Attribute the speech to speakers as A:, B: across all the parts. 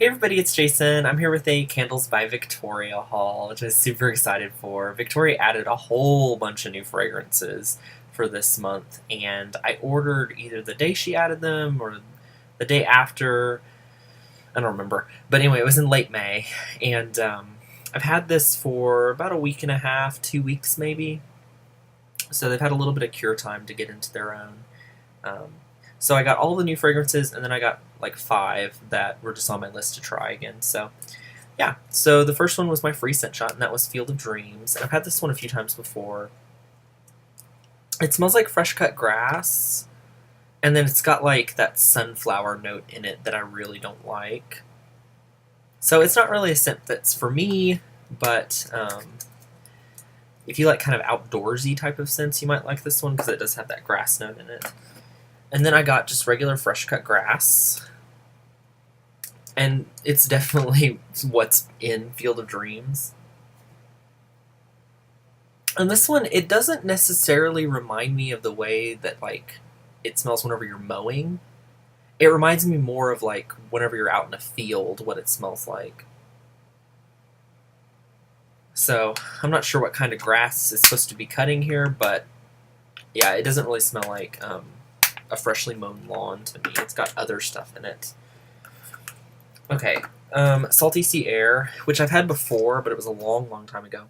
A: Hey everybody, it's Jason. I'm here with a Candles by Victoria haul, which I'm super excited for. Victoria added a whole bunch of new fragrances for this month, and I ordered either the day she added them or the day after. I don't remember. But anyway, it was in late May, and I've had this for about a week and a half, 2 weeks maybe. So they've had a little bit of cure time to get into their own. Um, so I got all the new fragrances, and then I got like 5 that were just on my list to try again. So yeah, so the first one was my free scent shot, and that was Field of Dreams. And I've had this one a few times before. It smells like fresh cut grass, and then it's got like that sunflower note in it that I really don't like. So it's not really a scent that's for me, but if you like kind of outdoorsy type of scents, you might like this one because it does have that grass note in it. And then I got just regular fresh cut grass. And it's definitely what's in Field of Dreams. And this one, it doesn't necessarily remind me of the way that, like, it smells whenever you're mowing. It reminds me more of, like, whenever you're out in a field, what it smells like. So, I'm not sure what kind of grass is supposed to be cutting here, but yeah, it doesn't really smell like a freshly mown lawn to me. It's got other stuff in it. Okay, Salty Sea Air, which I've had before, but it was a long, long time ago.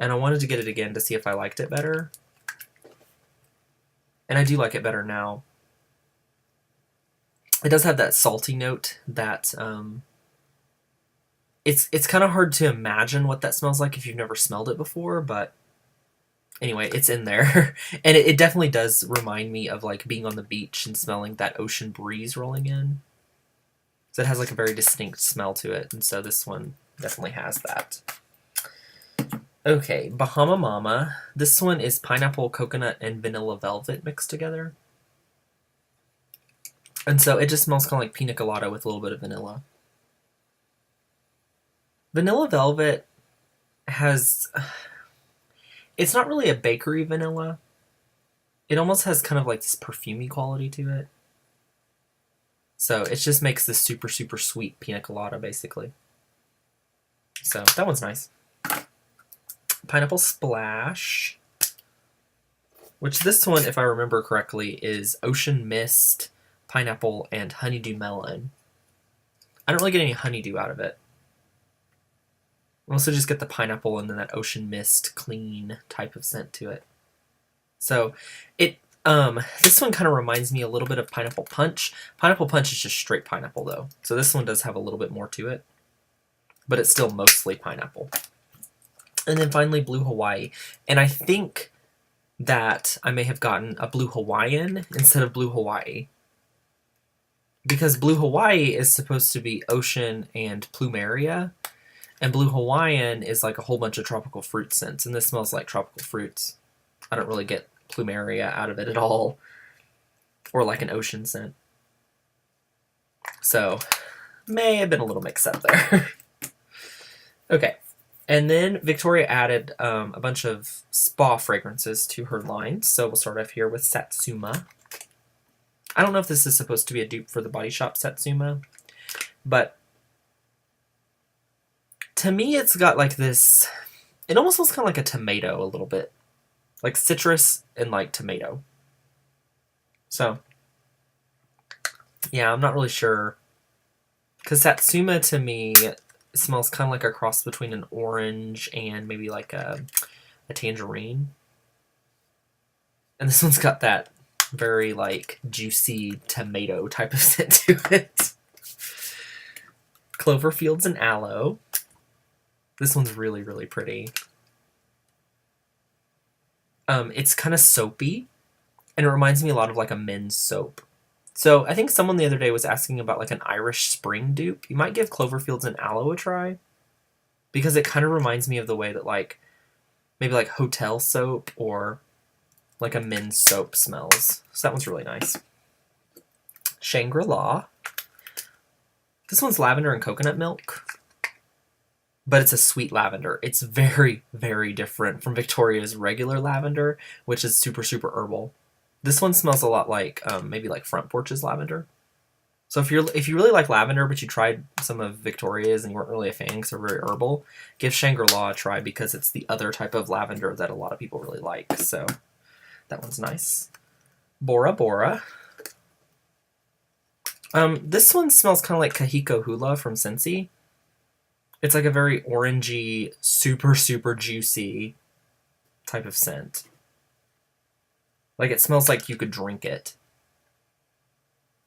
A: And I wanted to get it again to see if I liked it better. And I do like it better now. It does have that salty note that, it's kind of hard to imagine what that smells like if you've never smelled it before, but anyway, it's in there. And it definitely does remind me of like being on the beach and smelling that ocean breeze rolling in. So it has like a very distinct smell to it, and so this one definitely has that. Okay, Bahama Mama. This one is pineapple, coconut, and vanilla velvet mixed together. And so it just smells kind of like pina colada with a little bit of vanilla. Vanilla velvet has... It's not really a bakery vanilla. It almost has kind of like this perfumey quality to it. So it just makes this super, super sweet pina colada, basically. So that one's nice. Pineapple Splash. Which this one, if I remember correctly, is Ocean Mist, Pineapple, and Honeydew Melon. I don't really get any honeydew out of it. I also just get the pineapple and then that ocean mist, clean type of scent to it. So it this one kind of reminds me a little bit of Pineapple Punch. Pineapple Punch is just straight pineapple though. So this one does have a little bit more to it. But it's still mostly pineapple. And then finally Blue Hawaii. And I think that I may have gotten a Blue Hawaiian instead of Blue Hawaii. Because Blue Hawaii is supposed to be ocean and plumeria. And Blue Hawaiian is like a whole bunch of tropical fruit scents, and this smells like tropical fruits. I don't really get plumeria out of it at all, or like an ocean scent. So, may have been a little mixed up there. Okay, and then Victoria added a bunch of spa fragrances to her line, so we'll start off here with Satsuma. I don't know if this is supposed to be a dupe for the Body Shop Satsuma, but to me, it's got like this... It almost looks kind of like a tomato a little bit. Like citrus and like tomato. So, yeah, I'm not really sure. Because Satsuma to me smells kind of like a cross between an orange and maybe like a tangerine. And this one's got that very like juicy tomato type of scent to it. Clover Fields and Aloe. This one's really, really pretty. It's kind of soapy, and it reminds me a lot of like a men's soap. So I think someone the other day was asking about like an Irish Spring dupe. You might give Cloverfields and Aloe a try, because it kind of reminds me of the way that like, maybe like hotel soap or like a men's soap smells. So that one's really nice. Shangri-La. This one's lavender and coconut milk. But it's a sweet lavender. It's very, very different from Victoria's regular lavender, which is super, super herbal. This one smells a lot like, maybe like Front Porch's lavender. So if you really like lavender, but you tried some of Victoria's and you weren't really a fan because they're very herbal, give Shangri-La a try because it's the other type of lavender that a lot of people really like. So that one's nice. Bora Bora. This one smells kind of like Kahiko Hula from Scentsy. It's like a very orangey, super, super juicy type of scent. Like it smells like you could drink it.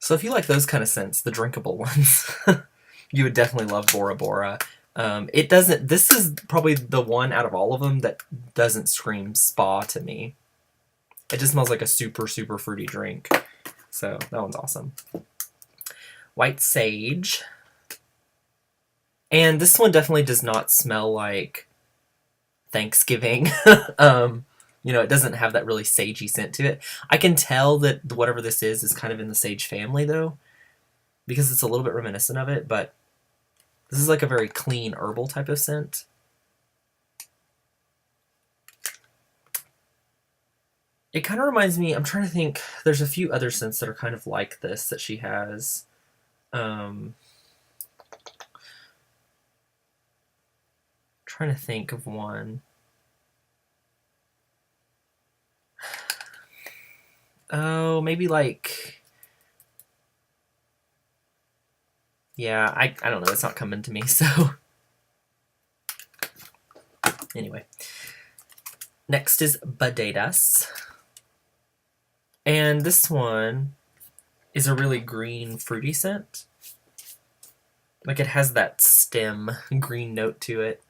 A: So if you like those kind of scents, the drinkable ones, you would definitely love Bora Bora. This is probably the one out of all of them that doesn't scream spa to me. It just smells like a super, super fruity drink. So that one's awesome. White Sage. And this one definitely does not smell like Thanksgiving. You know, it doesn't have that really sagey scent to it. I can tell that whatever this is kind of in the sage family, though, because it's a little bit reminiscent of it, but this is like a very clean herbal type of scent. It kind of reminds me, I'm trying to think, there's a few other scents that are kind of like this that she has. Trying to think of one. Oh, maybe like... Yeah, I don't know. It's not coming to me, so... Anyway. Next is Badedas. And this one is a really green, fruity scent. Like, it has that stem green note to it.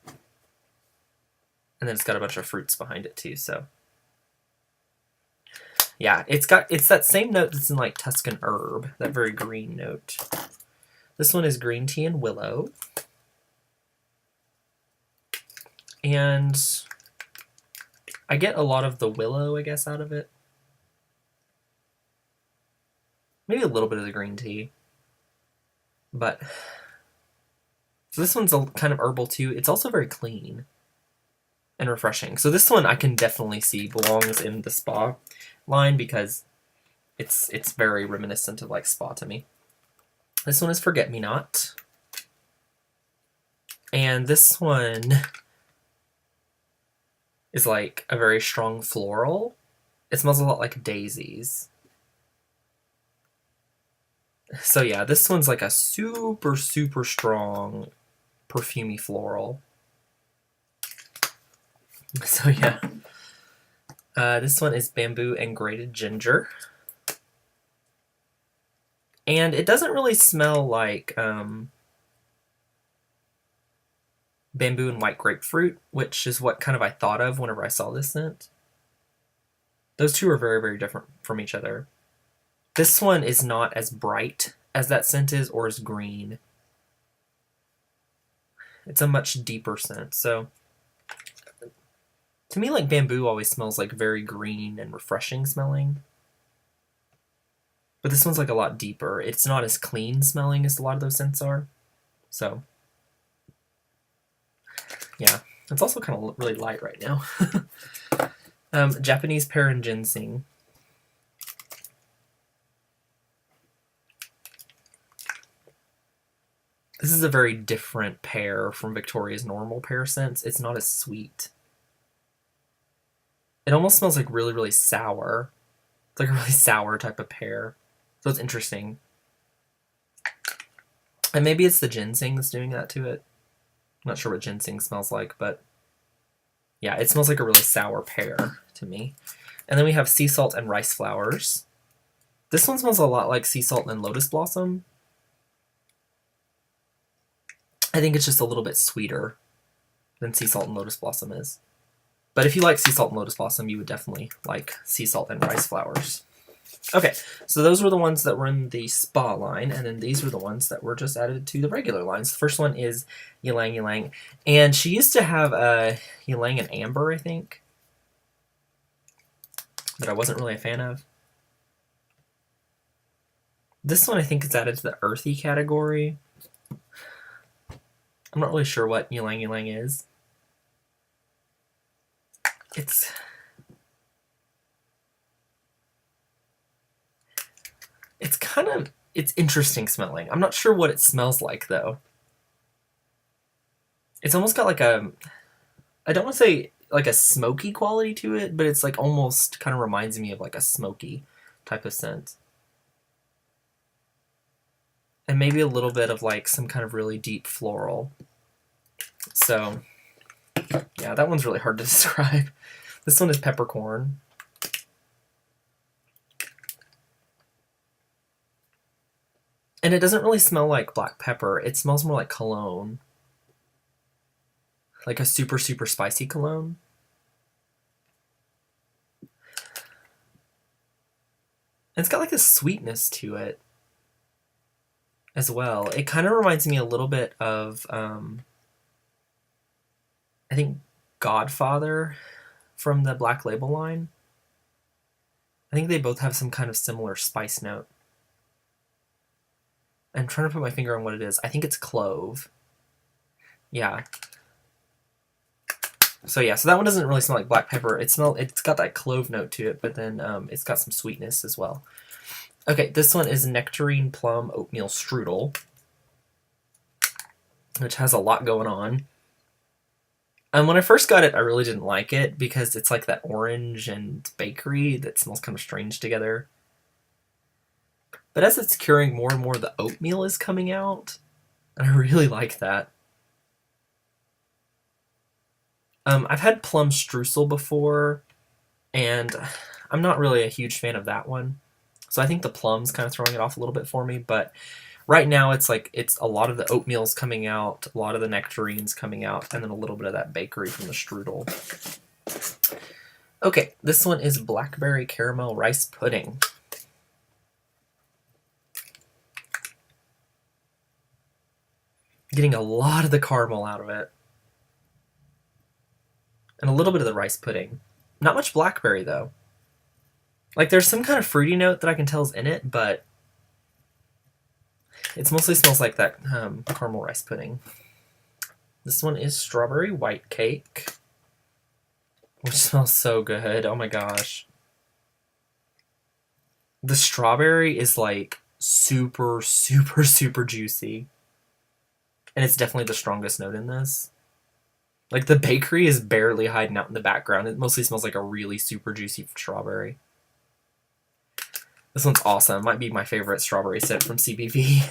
A: And then it's got a bunch of fruits behind it, too, so... Yeah, it's that same note that's in like Tuscan Herb, that very green note. This one is green tea and willow. And I get a lot of the willow, I guess, out of it. Maybe a little bit of the green tea. But so this one's kind of herbal too. It's also very clean and refreshing. So this one I can definitely see belongs in the spa line because it's very reminiscent of like spa to me. This one is Forget Me Not. And this one is like a very strong floral. It smells a lot like daisies. So yeah, this one's like a super, super strong perfumey floral. So yeah. This one is Bamboo and Grated Ginger. And it doesn't really smell like bamboo and white grapefruit, which is what kind of I thought of whenever I saw this scent. Those two are very, very different from each other. This one is not as bright as that scent is, or as green. It's a much deeper scent, so... To me, like, bamboo always smells like very green and refreshing smelling. But this one's like a lot deeper. It's not as clean smelling as a lot of those scents are. So, yeah. It's also kind of really light right now. Japanese Pan Ginseng. This is a very different pear from Victoria's normal pear scents. It's not as sweet. It almost smells like really, really sour. It's like a really sour type of pear. So it's interesting. And maybe it's the ginseng that's doing that to it. I'm not sure what ginseng smells like, but yeah, it smells like a really sour pear to me. And then we have sea salt and rice flowers. This one smells a lot like sea salt and lotus blossom. I think it's just a little bit sweeter than sea salt and lotus blossom is. But if you like sea salt and lotus blossom, you would definitely like sea salt and rice flowers. Okay, so those were the ones that were in the spa line, and then these were the ones that were just added to the regular lines. The first one is Ylang Ylang, and she used to have Ylang and Amber, I think, that I wasn't really a fan of. This one I think is added to the earthy category. I'm not really sure what Ylang Ylang is. It's kind of it's interesting smelling. I'm not sure what it smells like though. It's almost got like a, I don't want to say like a smoky quality to it, but it's like almost kind of reminds me of like a smoky type of scent. And maybe a little bit of like some kind of really deep floral. So yeah, that one's really hard to describe. This one is Peppercorn. And it doesn't really smell like black pepper. It smells more like cologne. Like a super, super spicy cologne. And it's got like a sweetness to it as well. It kind of reminds me a little bit of, I think, Godfather from the Black Label line. I think they both have some kind of similar spice note. I'm trying to put my finger on what it is. I think it's clove. Yeah. So yeah, so that one doesn't really smell like black pepper. It's got that clove note to it, but then it's got some sweetness as well. Okay, this one is Nectarine Plum Oatmeal Strudel, which has a lot going on. When I first got it, I really didn't like it because it's like that orange and bakery that smells kind of strange together. But as it's curing, more and more the oatmeal is coming out, and I really like that. I've had plum streusel before, and I'm not really a huge fan of that one. So I think the plum's kind of throwing it off a little bit for me, but right now it's like it's a lot of the oatmeal's coming out, a lot of the nectarines coming out, and then a little bit of that bakery from the strudel. Okay, this one is Blackberry Caramel Rice Pudding. Getting a lot of the caramel out of it. And a little bit of the rice pudding. Not much blackberry, though. Like, there's some kind of fruity note that I can tell is in it, but it mostly smells like that caramel rice pudding. This one is Strawberry White Cake, which smells so good. Oh my gosh. The strawberry is, like, super, super, super juicy. And it's definitely the strongest note in this. Like, the bakery is barely hiding out in the background. It mostly smells like a really super juicy strawberry. This one's awesome. Might be my favorite strawberry scent from CBV.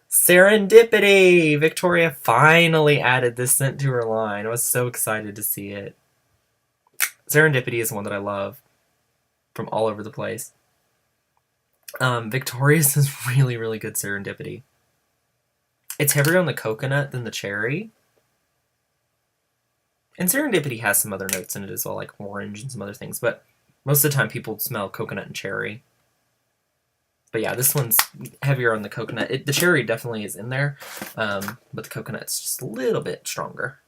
A: Serendipity! Victoria finally added this scent to her line. I was so excited to see it. Serendipity is one that I love from all over the place. Victoria's is really, really good Serendipity. It's heavier on the coconut than the cherry. And Serendipity has some other notes in it as well, like orange and some other things, but most of the time people smell coconut and cherry. But yeah, this one's heavier on the coconut. The cherry definitely is in there, but the coconut's just a little bit stronger.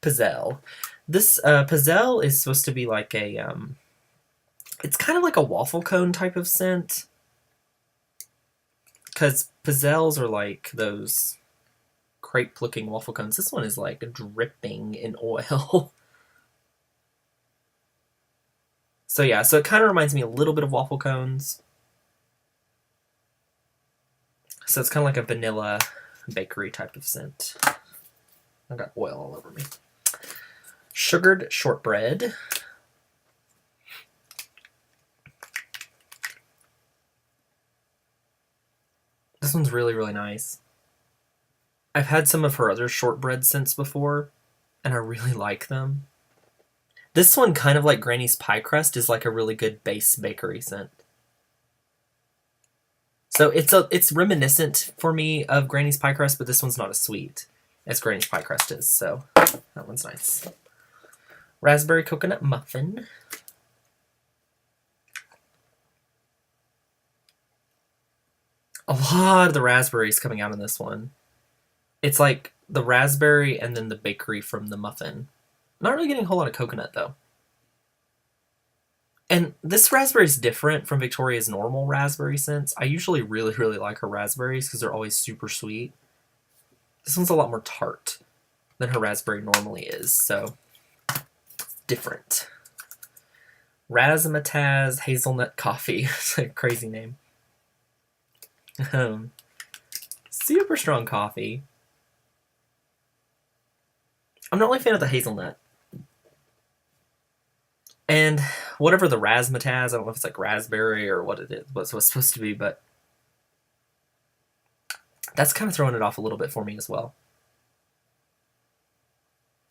A: Pizzelle. This Pizzelle is supposed to be like a, it's kind of like a waffle cone type of scent. Because Pizzelles are like those crepe-looking waffle cones. This one is like dripping in oil. So yeah, so it kind of reminds me a little bit of waffle cones. So it's kind of like a vanilla bakery type of scent. I got oil all over me. Sugared Shortbread. This one's really, really nice. I've had some of her other shortbread scents before, and I really like them. This one, kind of like Granny's Pie Crust, is like a really good base bakery scent. So it's reminiscent for me of Granny's Pie Crust, but this one's not as sweet as Granny's Pie Crust is, so that one's nice. Raspberry Coconut Muffin. A lot of the raspberries coming out in this one. It's like the raspberry and then the bakery from the muffin. Not really getting a whole lot of coconut, though. And this raspberry is different from Victoria's normal raspberry scents. I usually really, really like her raspberries because they're always super sweet. This one's a lot more tart than her raspberry normally is, so it's different. Razamatazz Hazelnut Coffee. It's a crazy name. Super strong coffee. I'm not really a fan of the hazelnut. And whatever the razzmatazz, I don't know if it's like raspberry or what it is, what it's supposed to be, but that's kind of throwing it off a little bit for me as well.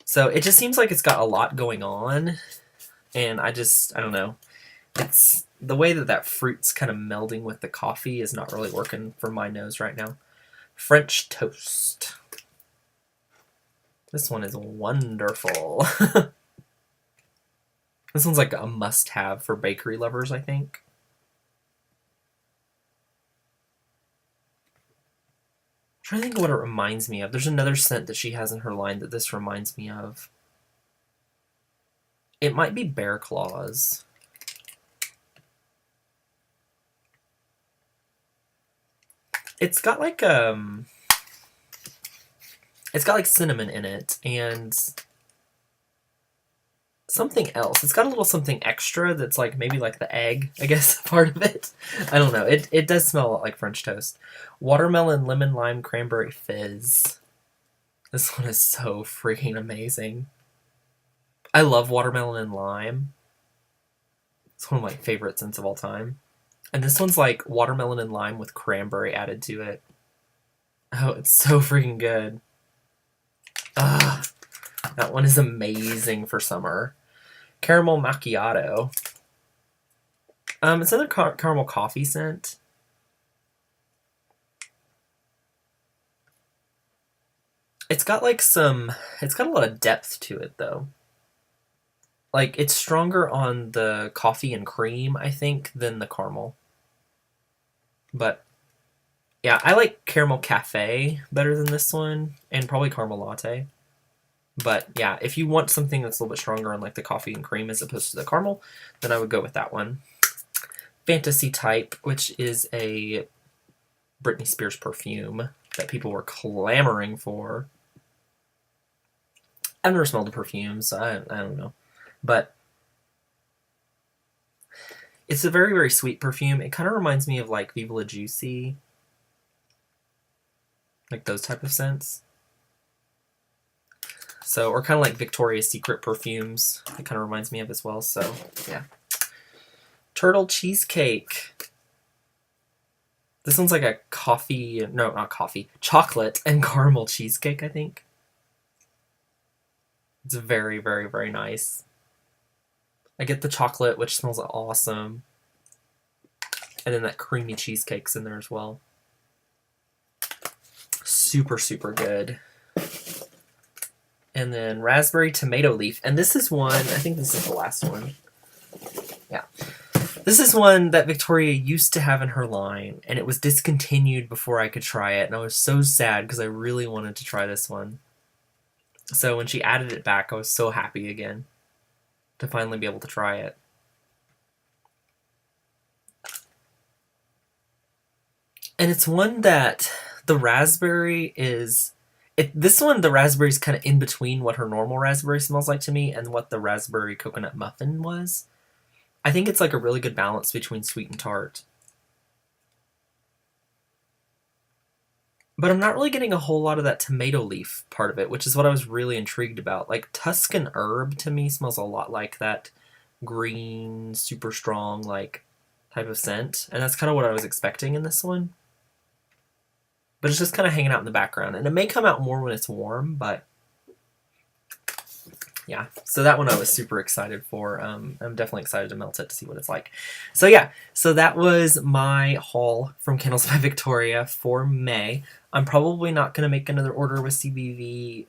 A: So it just seems like it's got a lot going on, and I don't know. It's the way that fruit's kind of melding with the coffee is not really working for my nose right now. French toast. This one is wonderful. This one's like a must-have for bakery lovers, I think. I'm trying to think of what it reminds me of. There's another scent that she has in her line that this reminds me of. It might be Bear Claws. It's got like cinnamon in it and something else. It's got a little something extra that's like maybe like the egg, I guess, part of it. I don't know. It does smell a lot like French toast. Watermelon, lemon, lime, cranberry fizz. This one is so freaking amazing. I love watermelon and lime. It's one of my favorite scents of all time. And this one's like watermelon and lime with cranberry added to it. Oh, it's so freaking good. Ah, that one is amazing for summer. Caramel macchiato. It's another caramel coffee scent. It's got like it's got a lot of depth to it though. Like, it's stronger on the coffee and cream, I think, than the caramel. But, yeah, I like caramel cafe better than this one, and probably caramel latte. But, yeah, if you want something that's a little bit stronger on, like, the coffee and cream as opposed to the caramel, then I would go with that one. Fantasy Type, which is a Britney Spears perfume that people were clamoring for. I've never smelled the perfume, so I don't know. But it's a very, very sweet perfume. It kind of reminds me of like Viva La Juicy. Like those type of scents. So, or kind of like Victoria's Secret perfumes. It kind of reminds me of as well. So, yeah. Turtle Cheesecake. This one's like a coffee, no, not coffee, chocolate and caramel cheesecake, I think. It's very, very, very nice. I get the chocolate, which smells awesome. And then that creamy cheesecake's in there as well. Super, super good. And then raspberry tomato leaf. And this is one, I think this is the last one. Yeah. This is one that Victoria used to have in her line, and it was discontinued before I could try it. And I was so sad because I really wanted to try this one. So when she added it back, I was so happy again to finally be able to try it. And it's one that the raspberry is... this one, the raspberry is kind of in between what her normal raspberry smells like to me and what the raspberry coconut muffin was. I think it's like a really good balance between sweet and tart. But I'm not really getting a whole lot of that tomato leaf part of it, which is what I was really intrigued about. Like, Tuscan Herb, to me, smells a lot like that green, super strong, like, type of scent. And that's kind of what I was expecting in this one. But it's just kind of hanging out in the background. And it may come out more when it's warm, but... yeah, so that one I was super excited for. I'm definitely excited to melt it to see what it's like. So yeah, so that was my haul from Candles by Victoria for May. I'm probably not going to make another order with CBV,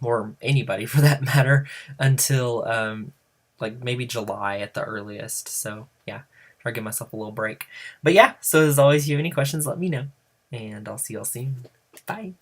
A: or anybody for that matter, until like maybe July at the earliest. So yeah, try to give myself a little break. But yeah, so as always, if you have any questions, let me know. And I'll see y'all soon. Bye.